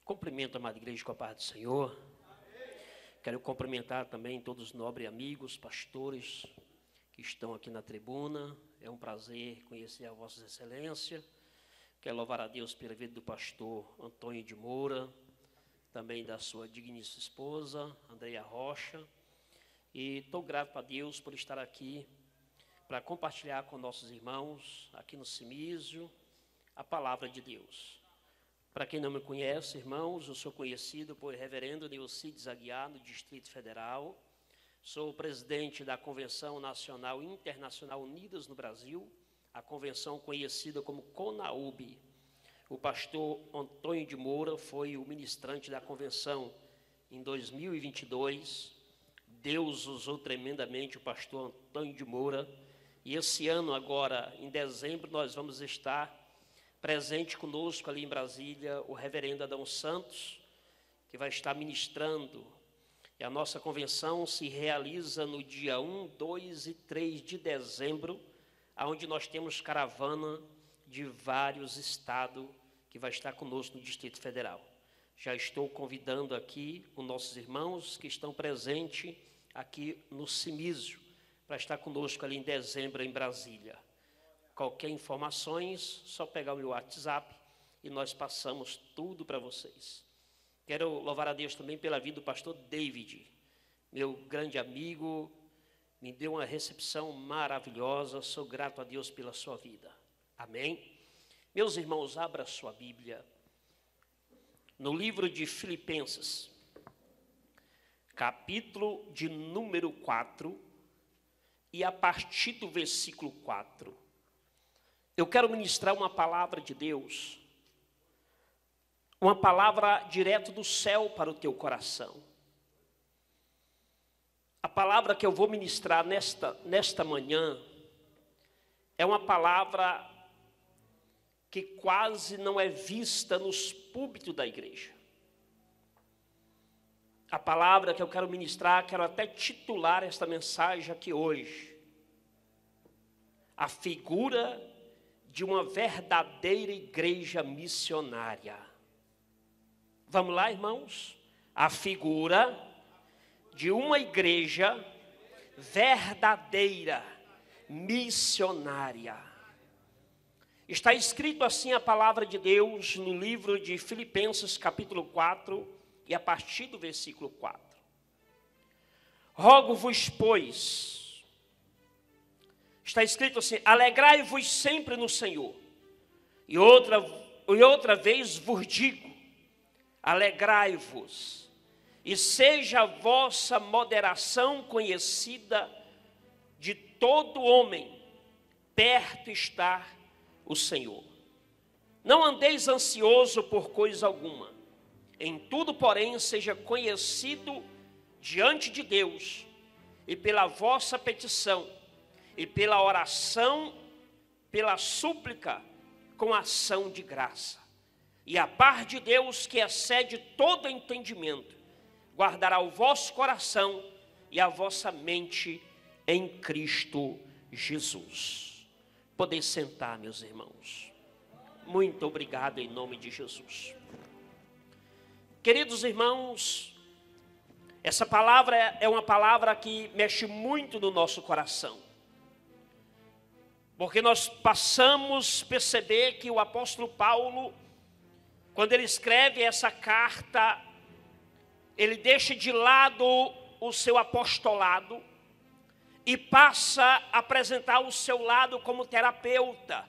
Cumprimento a amada igreja com a paz do Senhor. Quero cumprimentar também todos os nobres amigos, pastores que estão aqui na tribuna. É um prazer conhecer a Vossa Excelência. Quero louvar a Deus pela vida do pastor Antônio de Moura, também da sua digníssima esposa, Andréia Rocha. E estou grato a Deus por estar aqui para compartilhar com nossos irmãos, aqui no Simísio, a palavra de Deus. Para quem não me conhece, irmãos, eu sou conhecido por reverendo Neucides Aguiar, no Distrito Federal. Sou o presidente da Convenção Nacional e Internacional Unidas no Brasil, a convenção conhecida como CONAUB. O pastor Antônio de Moura foi o ministrante da convenção em 2022. Deus usou tremendamente o pastor Antônio de Moura. E esse ano, agora, em dezembro, nós vamos estar presente conosco ali em Brasília o reverendo Adão Santos, que vai estar ministrando. E a nossa convenção se realiza no dia 1, 2 e 3 de dezembro, onde nós temos caravana de vários estados que vai estar conosco no Distrito Federal. Já estou convidando aqui os nossos irmãos que estão presentes aqui no Simísio, para estar conosco ali em dezembro em Brasília. Qualquer informações, só pegar o meu WhatsApp e nós passamos tudo para vocês. Quero louvar a Deus também pela vida do pastor David, meu grande amigo, me deu uma recepção maravilhosa, sou grato a Deus pela sua vida. Amém? Meus irmãos, abra sua Bíblia no livro de Filipenses, capítulo de número 4, e a partir do versículo 4. Eu quero ministrar uma palavra de Deus, uma palavra direto do céu para o teu coração. A palavra que eu vou ministrar nesta manhã é uma palavra que quase não é vista nos púlpitos da igreja. A palavra que eu quero ministrar, quero até titular esta mensagem aqui hoje: a figura de uma verdadeira igreja missionária. Vamos lá, irmãos? A figura de uma igreja verdadeira, missionária. Está escrito assim a palavra de Deus no livro de Filipenses, capítulo 4, e a partir do versículo 4. Rogo-vos, pois, está escrito assim: alegrai-vos sempre no Senhor. E outra vez vos digo, alegrai-vos. E seja a vossa moderação conhecida de todo homem, perto está o Senhor. Não andeis ansioso por coisa alguma. Em tudo, porém, seja conhecido diante de Deus, e pela vossa petição, e pela oração, pela súplica, com ação de graça. E a paz de Deus, que excede todo entendimento, guardará o vosso coração e a vossa mente em Cristo Jesus. Podem sentar, meus irmãos. Muito obrigado em nome de Jesus. Queridos irmãos, essa palavra é uma palavra que mexe muito no nosso coração. Porque nós passamos a perceber que o apóstolo Paulo, quando ele escreve essa carta, ele deixa de lado o seu apostolado e passa a apresentar o seu lado como terapeuta.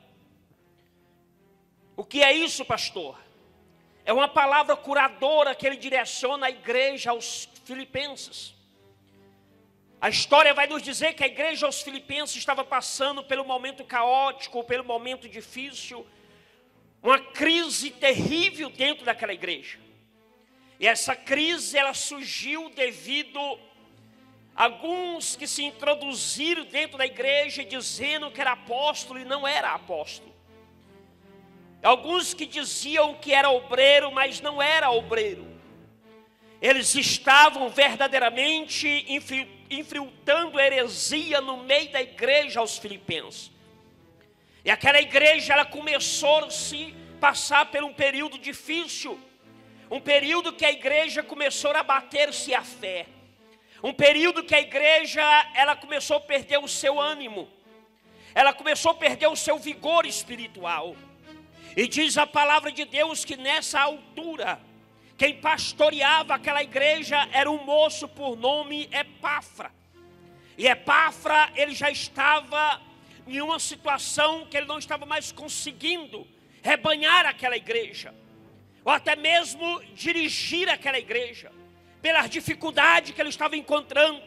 O que é isso, pastor? É uma palavra curadora que ele direciona à igreja, aos filipenses. A história vai nos dizer que a igreja aos filipenses estava passando pelo momento caótico, pelo momento difícil, uma crise terrível dentro daquela igreja. E essa crise, ela surgiu devido a alguns que se introduziram dentro da igreja dizendo que era apóstolo e não era apóstolo. Alguns que diziam que era obreiro, mas não era obreiro. Eles estavam verdadeiramente infiltrando heresia no meio da igreja aos filipenses. E aquela igreja, ela começou a se passar por um período difícil. Um período que a igreja começou a bater-se a fé. Um período que a igreja, ela começou a perder o seu ânimo. Ela começou a perder o seu vigor espiritual. E diz a palavra de Deus que nessa altura, quem pastoreava aquela igreja era um moço por nome Epáfra. E Epáfra, ele já estava em uma situação que ele não estava mais conseguindo rebanhar aquela igreja, ou até mesmo dirigir aquela igreja, pelas dificuldades que ele estava encontrando,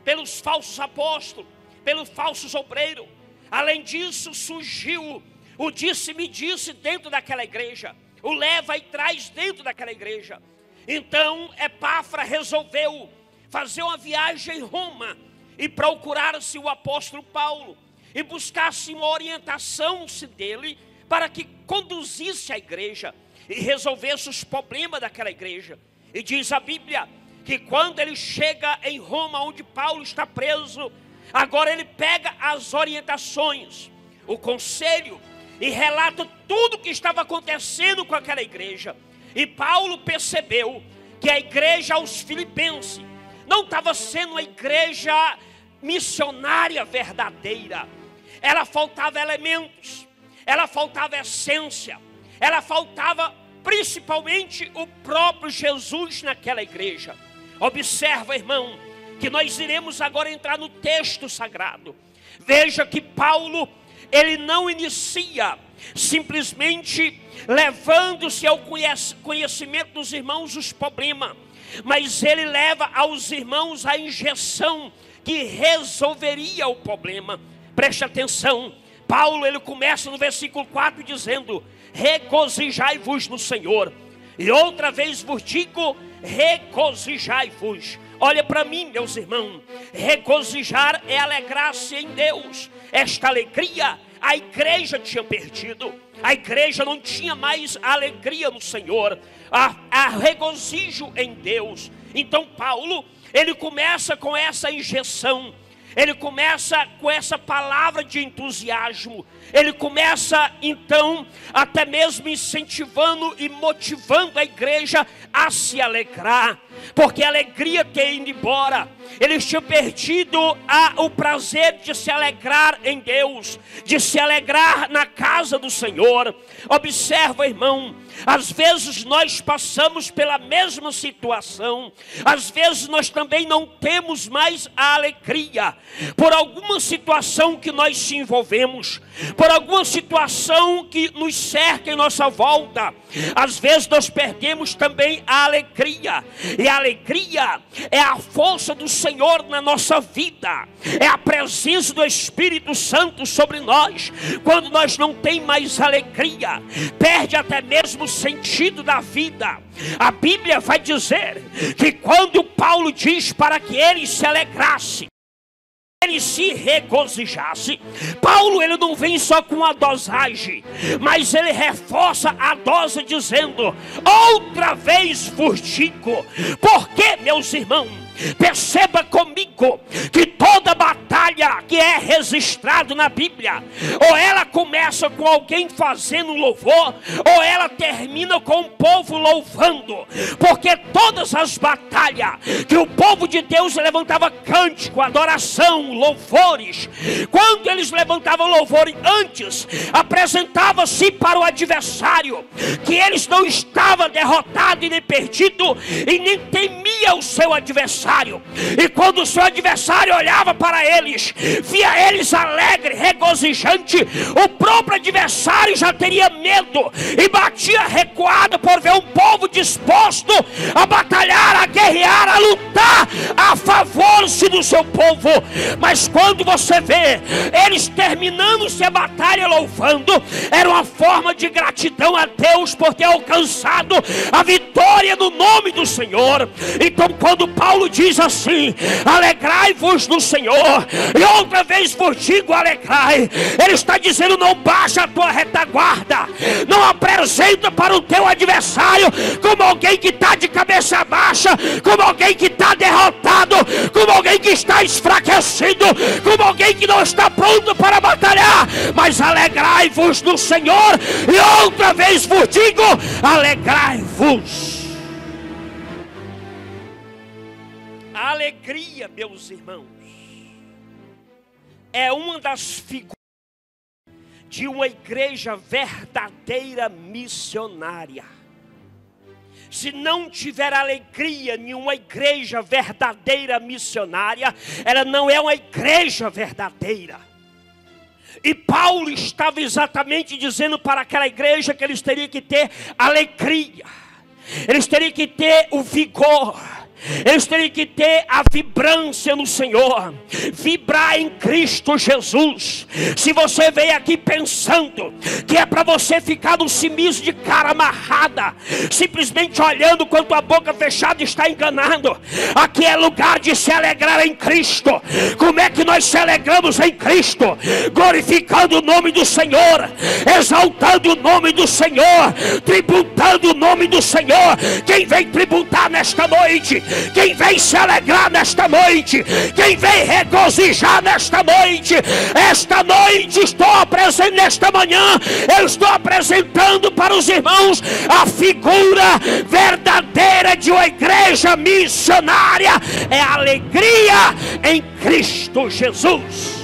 pelos falsos apóstolos, pelos falsos obreiros. Além disso, surgiu o disse-me-disse dentro daquela igreja, o leva e traz dentro daquela igreja. Então Epáfra resolveu fazer uma viagem em Roma e procurar-se o apóstolo Paulo e buscar-se uma orientação-se dele para que conduzisse a igreja e resolvesse os problemas daquela igreja. E diz a Bíblia que quando ele chega em Roma, onde Paulo está preso, agora ele pega as orientações, o conselho, e relata tudo o que estava acontecendo com aquela igreja. E Paulo percebeu que a igreja aos filipenses não estava sendo uma igreja missionária verdadeira. Ela faltava elementos, ela faltava essência, ela faltava principalmente o próprio Jesus naquela igreja. Observa, irmão, que nós iremos agora entrar no texto sagrado. Veja que Paulo, ele não inicia simplesmente levando-se ao conhecimento dos irmãos os problemas, mas ele leva aos irmãos a injeção que resolveria o problema. Preste atenção, Paulo, ele começa no versículo 4 dizendo: regozijai-vos no Senhor. E outra vez vos digo, regozijai-vos. Olha para mim, meus irmãos, regozijar é alegrar-se em Deus. Esta alegria a igreja tinha perdido. A igreja não tinha mais alegria no Senhor, a regozijo em Deus. Então Paulo, ele começa com essa injeção, ele começa com essa palavra de entusiasmo, ele começa então até mesmo incentivando e motivando a igreja a se alegrar, porque a alegria tinha ido embora. Eles tinham perdido o prazer de se alegrar em Deus, de se alegrar na casa do Senhor. Observa, irmão, às vezes nós passamos pela mesma situação, às vezes nós também não temos mais a alegria, por alguma situação que nós se envolvemos, por alguma situação que nos cerca em nossa volta. Às vezes nós perdemos também a alegria, e a alegria é a força do Senhor na nossa vida, é a presença do Espírito Santo sobre nós. Quando nós não temos mais alegria, perde até mesmo o sentido da vida. A Bíblia vai dizer que quando Paulo diz para que ele se alegrasse, ele se regozijasse, Paulo, ele não vem só com a dosagem, mas ele reforça a dose dizendo: outra vez vos digo. Porque, meus irmãos, perceba comigo que toda batalha que é registrada na Bíblia, ou ela começa com alguém fazendo louvor, ou ela termina com o povo louvando. Porque todas as batalhas que o povo de Deus levantava cântico, adoração, louvores, quando eles levantavam louvor antes, apresentava-se para o adversário que eles não estavam derrotados e nem perdidos, e nem temia o seu adversário. E quando o seu adversário olhava para eles, via eles alegre, regozijante, o próprio adversário já teria medo e batia recuado por ver um povo disposto a batalhar, a guerrear, a lutar a favor posse do seu povo. Mas quando você vê eles terminando-se a batalha louvando, era uma forma de gratidão a Deus por ter alcançado a vitória no nome do Senhor. Então quando Paulo diz assim: alegrai-vos no Senhor, e outra vez vos digo alegrai, ele está dizendo: não baixa a tua retaguarda, não apresenta para o teu adversário como alguém que está de cabeça baixa, como alguém que está derrotado, como alguém que está enfraquecido, como alguém que não está pronto para batalhar. Mas alegrai-vos no Senhor, e outra vez vos digo alegrai-vos. A alegria, meus irmãos, é uma das figuras de uma igreja verdadeira missionária. Se não tiver alegria em uma igreja verdadeira missionária, ela não é uma igreja verdadeira. E Paulo estava exatamente dizendo para aquela igreja que eles teriam que ter alegria, eles teriam que ter o vigor, eles teriam que ter a vibrância no Senhor, vibrar em Cristo Jesus. Se você veio aqui pensando que é para você ficar no cimiço de cara amarrada, simplesmente olhando com a boca fechada, está enganado. Aqui é lugar de se alegrar em Cristo. Como é que nós se alegramos em Cristo? Glorificando o nome do Senhor, exaltando o nome do Senhor, tributando o nome do Senhor. Quem vem tributar nesta noite, quem vem se alegrar nesta noite, quem vem regozijar nesta noite, esta noite estou apresentando, nesta manhã eu estou apresentando para os irmãos a figura verdadeira de uma igreja missionária. É a alegria em Cristo Jesus.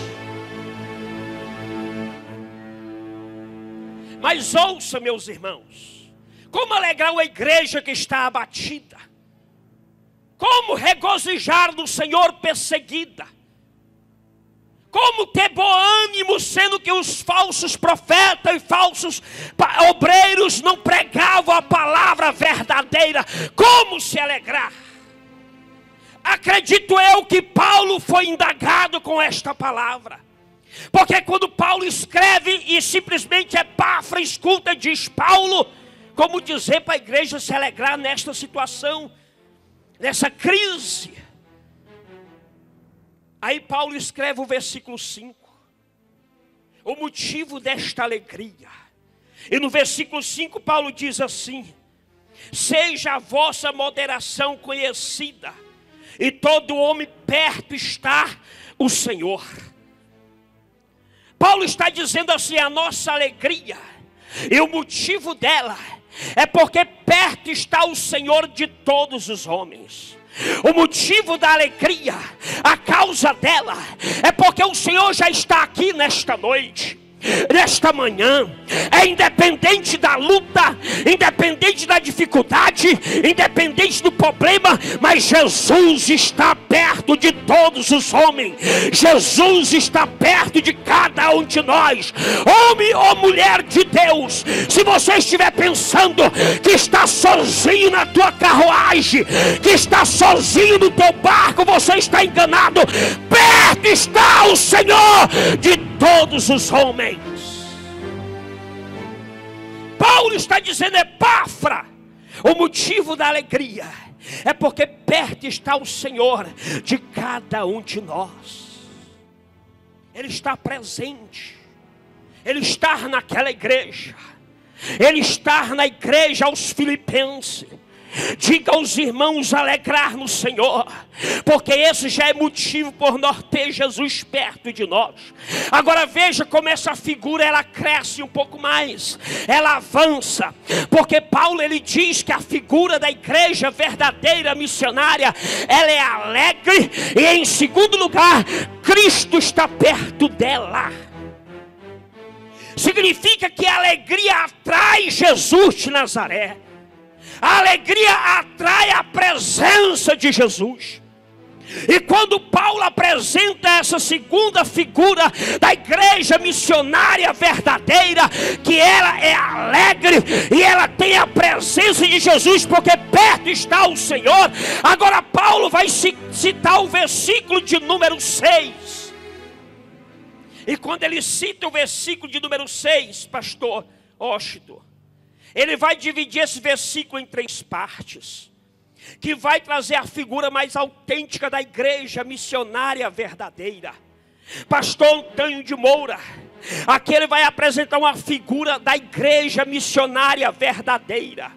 Mas ouça, meus irmãos, como alegrar uma igreja que está abatida? Como regozijar no Senhor perseguida? Como ter bom ânimo, sendo que os falsos profetas e falsos obreiros não pregavam a palavra verdadeira? Como se alegrar? Acredito eu que Paulo foi indagado com esta palavra. Porque quando Paulo escreve e simplesmente Epáfra escuta, diz: Paulo, como dizer para a igreja se alegrar nesta situação, nessa crise? Aí Paulo escreve o versículo 5, o motivo desta alegria. E no versículo 5 Paulo diz assim: seja a vossa moderação conhecida, e todo homem perto está o Senhor. Paulo está dizendo assim: a nossa alegria, e o motivo dela é porque perto está o Senhor de todos os homens. O motivo da alegria, a causa dela, é porque o Senhor já está aqui nesta noite, nesta manhã. É independente da luta, independente da dificuldade, independente do problema, mas Jesus está perto de todos os homens. Jesus está perto de cada um de nós, homem ou mulher de Deus. Se você estiver pensando que está sozinho na tua carruagem, que está sozinho no teu barco, você está enganado. Perto está o Senhor de todos os homens. Paulo está dizendo: Epáfra, o motivo da alegria é porque perto está o Senhor de cada um de nós. Ele está presente, Ele está naquela igreja, Ele está na igreja aos Filipenses. Diga aos irmãos alegrar no Senhor, porque esse já é motivo por nós ter Jesus perto de nós. Agora veja como essa figura ela cresce um pouco mais, ela avança, porque Paulo ele diz que a figura da igreja verdadeira missionária, ela é alegre, e em segundo lugar, Cristo está perto dela. Significa que a alegria atrai Jesus de Nazaré. A alegria atrai a presença de Jesus. E quando Paulo apresenta essa segunda figura da igreja missionária verdadeira, que ela é alegre e ela tem a presença presença de Jesus, porque perto está o Senhor. Agora Paulo vai citar o versículo de número 6. E quando ele cita o versículo de número 6, pastor Ósito, ele vai dividir esse versículo em 3 partes, que vai trazer a figura mais autêntica da igreja missionária verdadeira. Pastor Antônio de Moura, aqui ele vai apresentar uma figura da igreja missionária verdadeira.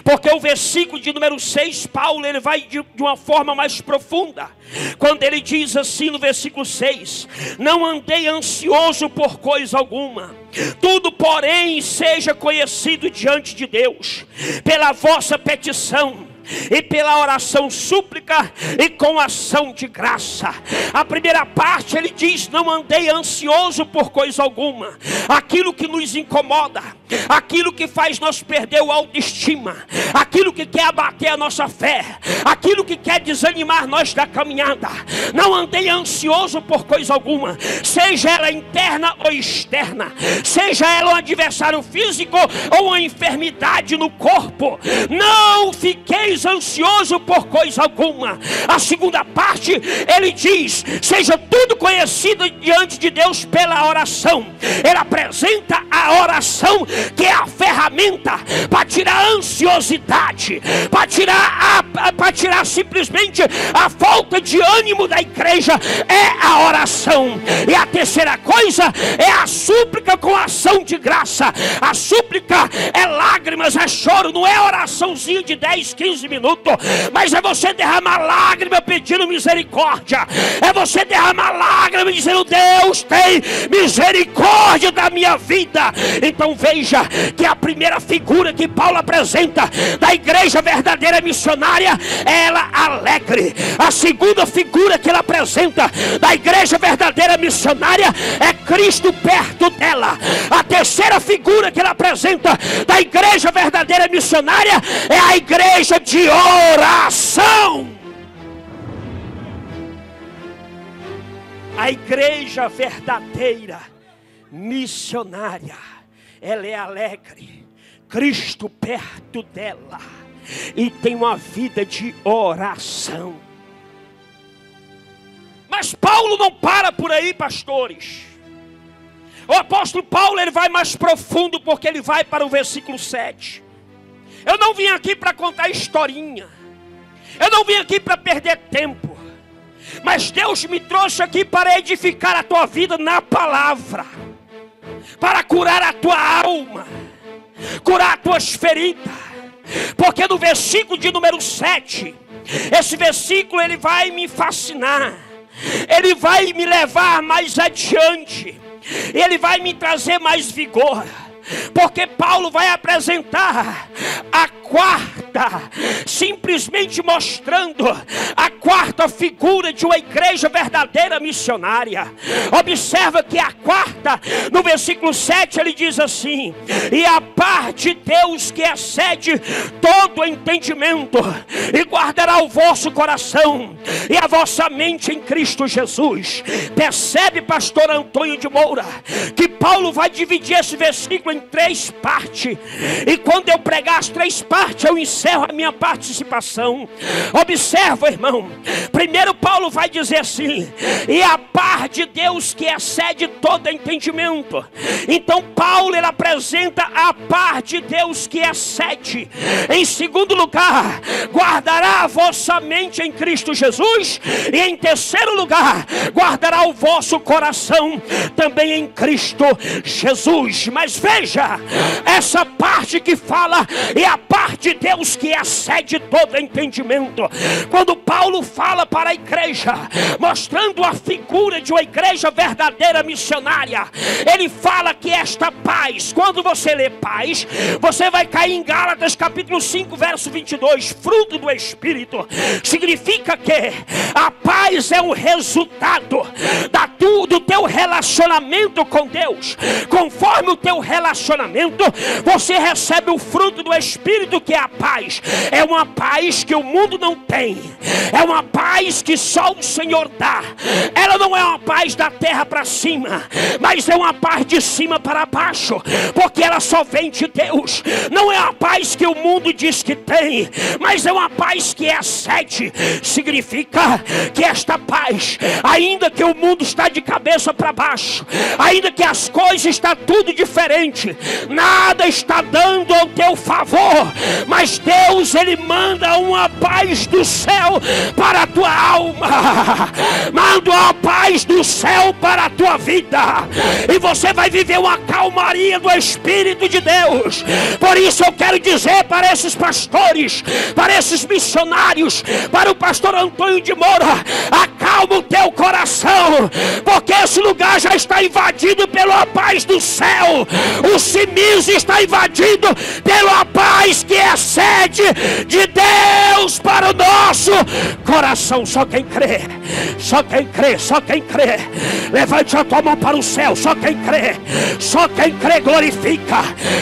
Porque o versículo de número 6, Paulo, ele vai de uma forma mais profunda. Quando ele diz assim no versículo 6: não andei ansioso por coisa alguma, tudo porém seja conhecido diante de Deus, pela vossa petição e pela oração súplica e com ação de graça. A primeira parte ele diz: não andei ansioso por coisa alguma. Aquilo que nos incomoda, aquilo que faz nós perder a autoestima, aquilo que quer abater a nossa fé, aquilo que quer desanimar nós da caminhada. Não andei ansioso por coisa alguma, seja ela interna ou externa, seja ela um adversário físico ou uma enfermidade no corpo. Não fiqueis ansioso por coisa alguma. A segunda parte ele diz: seja tudo conhecido diante de Deus pela oração. Ele apresenta a oração, que é a ferramenta para tirar a ansiosidade, para tirar simplesmente a falta de ânimo da igreja. É a oração. E a terceira coisa é a súplica com ação de graça. A súplica é lágrimas, é choro, não é oraçãozinha de 10, 15 minutos, mas é você derramar lágrima pedindo misericórdia. É você derramar lágrima dizendo: Deus, tem misericórdia da minha vida. Então veja que a primeira figura que Paulo apresenta da igreja verdadeira missionária é ela alegre. A segunda figura que ele apresenta da igreja verdadeira missionária é Cristo perto dela. A terceira figura que ele apresenta da igreja verdadeira missionária é a igreja de oração. A igreja verdadeira missionária, ela é alegre, Cristo perto dela, e tem uma vida de oração. Mas Paulo não para por aí, pastores. O apóstolo Paulo, ele vai mais profundo, porque ele vai para o versículo 7. Eu não vim aqui para contar historinha, eu não vim aqui para perder tempo, mas Deus me trouxe aqui para edificar a tua vida na palavra, para curar a tua alma, curar as tuas feridas. Porque no versículo de número 7, esse versículo ele vai me fascinar, ele vai me levar mais adiante, ele vai me trazer mais vigor. Porque Paulo vai apresentar a quarta, simplesmente mostrando a quarta figura de uma igreja verdadeira missionária. Observa que a quarta, no versículo 7, ele diz assim: e a paz de Deus que excede todo entendimento, e guardará o vosso coração e a vossa mente em Cristo Jesus. Percebe, pastor Antônio de Moura, que Paulo vai dividir esse versículo em 3 partes, e quando eu pregar as 3 partes, eu encerro a minha participação. Observa, irmão, primeiro Paulo vai dizer assim: e a paz de Deus que excede todo entendimento. Então Paulo, ele apresenta a paz de Deus que excede. Em segundo lugar, guardará a vossa mente em Cristo Jesus. E em terceiro lugar, guardará o vosso coração também em Cristo Jesus. Mas veja, essa parte que fala é a parte de Deus que excede todo entendimento. Quando Paulo fala para a igreja, mostrando a figura de uma igreja verdadeira missionária, ele fala que esta paz, quando você lê paz, você vai cair em Gálatas capítulo 5, verso 22, fruto do Espírito. Significa que a paz é o resultado do teu relacionamento com Deus. Conforme o teu relacionamento, você recebe o fruto do Espírito, que é a paz. paz é uma paz que o mundo não tem. É uma paz que só o Senhor dá. Ela não é uma paz da terra para cima, mas é uma paz de cima para baixo, porque ela só vem de Deus. Não é a paz que o mundo diz que tem, mas é uma paz que excede. Significa que esta paz, ainda que o mundo está de cabeça para baixo, ainda que as coisas estão tudo diferente, nada está dando ao teu favor, mas Deus, Ele manda uma paz do céu para a tua alma, manda uma paz do céu para a tua vida, e você vai viver uma calmaria do Espírito de Deus. Por isso eu quero dizer para esses pastores, para esses missionários, para o pastor Antônio de Moura: acalma o teu coração, porque esse lugar já está invadido pela paz do céu. O Cimis está invadido pela paz que excede de Deus para o nosso coração. Só quem crê, só quem crê, só quem crê, levante a tua mão para o céu. Só quem crê, só quem crê glorifica.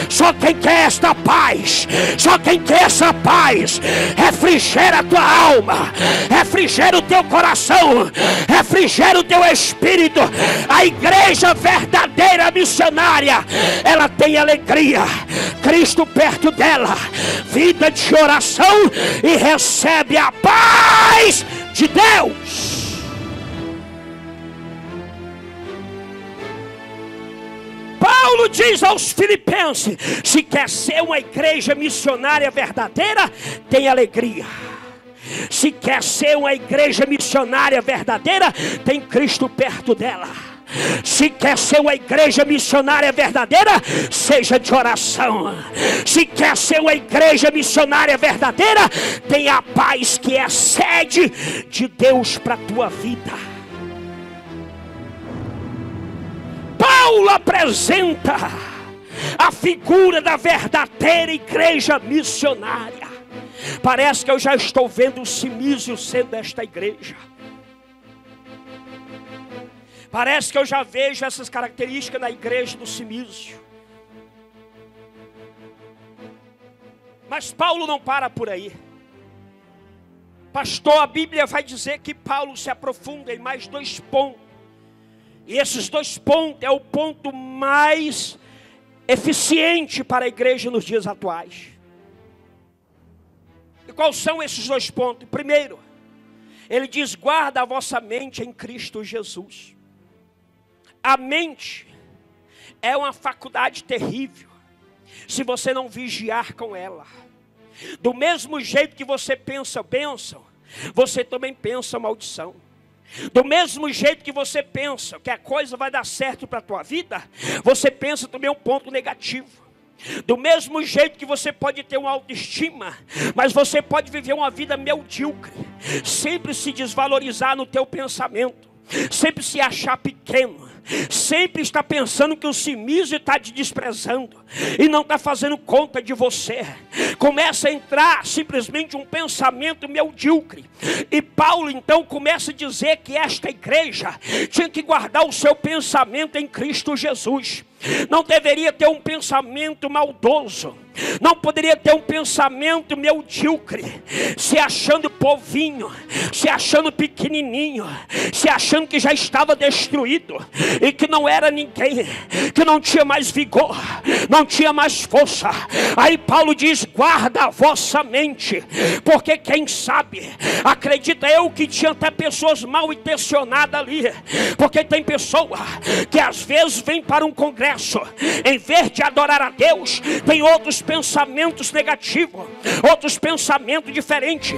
Só quem quer esta paz, só quem quer essa paz, refrigera a tua alma, refrigera o teu coração, refrigera o teu espírito. A igreja verdadeira missionária, ela tem alegria, Cristo perto dela, vida de oração, e recebe a paz de Deus. Paulo diz aos Filipenses: se quer ser uma igreja missionária verdadeira, tem alegria. Se quer ser uma igreja missionária verdadeira, tem Cristo perto dela. Se quer ser uma igreja missionária verdadeira, seja de oração. Se quer ser uma igreja missionária verdadeira, tem a paz que excede de Deus para a tua vida. Paulo apresenta a figura da verdadeira igreja missionária. Parece que eu já estou vendo o Simísio sendo esta igreja. Parece que eu já vejo essas características na igreja do Simísio. Mas Paulo não para por aí. Pastor, a Bíblia vai dizer que Paulo se aprofunda em mais 2 pontos. E esses 2 pontos é o ponto mais eficiente para a igreja nos dias atuais. E quais são esses 2 pontos? Primeiro, ele diz: guarda a vossa mente em Cristo Jesus. A mente é uma faculdade terrível se você não vigiar com ela. Do mesmo jeito que você pensa bênção, você também pensa maldição. Do mesmo jeito que você pensa que a coisa vai dar certo para a tua vida, você pensa também um ponto negativo. Do mesmo jeito que você pode ter uma autoestima, mas você pode viver uma vida medíocre, sempre se desvalorizar no teu pensamento, sempre se achar pequeno, sempre está pensando que o Simísio está te desprezando e não está fazendo conta de você. Começa a entrar simplesmente um pensamento medíocre. E Paulo então começa a dizer que esta igreja tinha que guardar o seu pensamento em Cristo Jesus. Não deveria ter um pensamento maldoso, não poderia ter um pensamento medíocre, se achando povinho, se achando pequenininho, se achando que já estava destruído e que não era ninguém, que não tinha mais vigor, não tinha mais força. Aí Paulo diz: guarda a vossa mente, porque quem sabe, acredita eu que tinha até pessoas mal intencionadas ali, porque tem pessoa que às vezes vem para um congresso, em vez de adorar a Deus, tem outros pensamentos negativos, outros pensamentos diferentes.